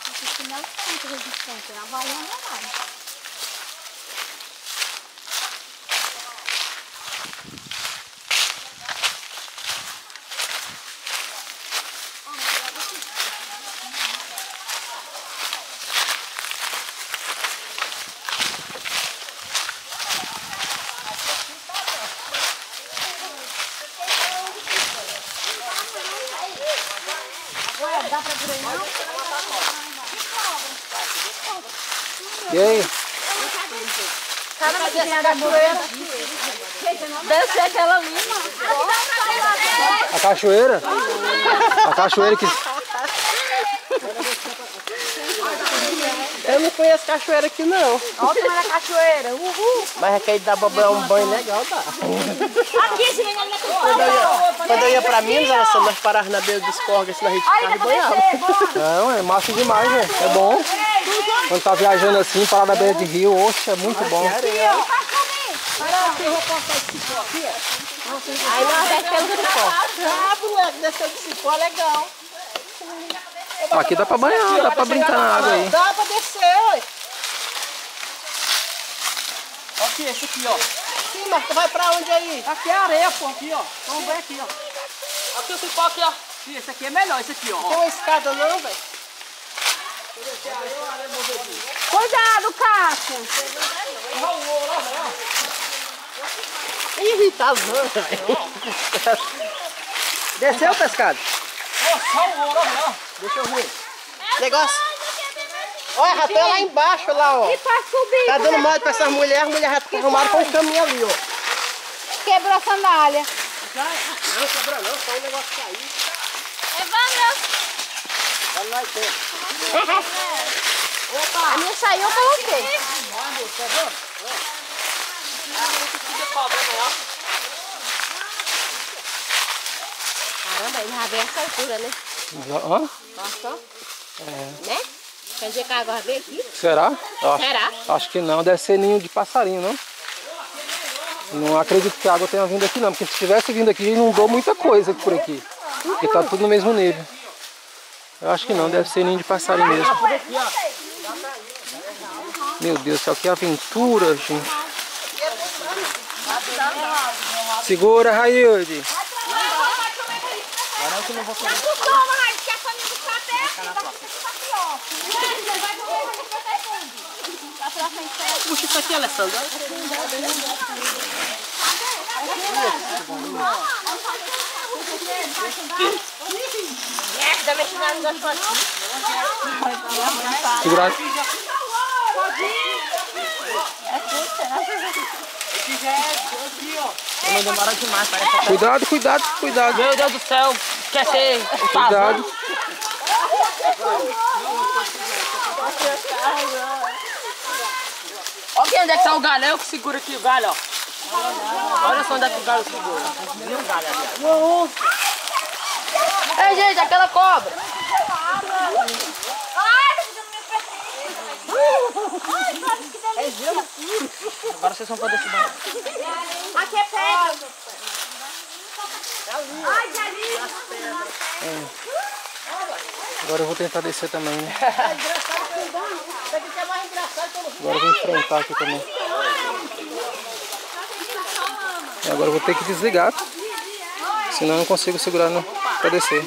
Esse pneu é muito resistente, a Havaiana não. Dá pra por aí não? E aí? Caramba, desce a cachoeira. Desce aquela ali, A cachoeira? A cachoeira que... Eu não conheço cachoeira aqui não. Olha como era a cachoeira. Uhul. Mas é que aí dá pra dar um banho legal, tá? Aqui, esse menino não é Quando eu ia pra Minas, nós parávamos na beira dos corgos, assim, na rede de carro e banhava. Não, é massa demais, né? É bom. Quando tá viajando assim, parar na beira de rio, oxe, é muito bom. Aí nós descemos do cipó. Ah, moleque, desceu do cipó, legal. Aqui dá pra banhar, dá pra brincar na água aí. Dá pra descer, ué. Aqui, esse aqui, ó. Sim, mas tu vai pra onde aí? Aqui é areia, pô, aqui, ó. Vamos ver aqui, ó. Aqui o cipó aqui, ó. Sim, esse aqui é melhor, esse aqui, ó. Tem uma escada não, velho? Cuidado, Cássio. Ih, tá zoando, velho. Desceu, pescado? Ó, só o ouro, ó. Deixa eu ver. Negócio. Olha, já tem lá embaixo, lá, ó. E pra subir. Tá dando mole pra essas mulheres, as mulheres já arrumaram com um caminho ali, ó. Quebrou a sandália. Não, quebra não, só o negócio cair. Evandro. Olha lá, tem. A minha saiu, eu coloquei. Caramba, ele já veio essa altura, né? Hã? Nossa. Né? Quer dizer que a água veio aqui? Será? Será? Acho que não, deve ser ninho de passarinho, não? Não acredito que a água tenha vindo aqui não, porque se tivesse vindo aqui, inundou muita coisa por aqui. Porque tá tudo no mesmo nível. Eu acho que não, deve ser ninho de passarinho mesmo. Meu Deus do céu, que aventura, gente. Segura, Railde. Puxa isso aqui, Alessandra. Dá mexendo nos dois potinhos. Segura. Não demora demais, parece. Cuidado, cuidado, cuidado. Meu Deus do céu, quer ser o Cuidado. Olha onde é que tá o galho, eu que seguro aqui o galho, ó. Olha só onde é que o galho segura. Nenhum galho ali. Ei, gente, aquela cobra. Agora vocês vão poder subir. Aqui é pedra. Ai, que ali. Agora eu vou tentar descer também, né? Isso aqui é mais engraçado que eu não vi. Agora eu vou enfrentar aqui também. E agora eu vou ter que desligar. Senão eu não consigo segurar para descer.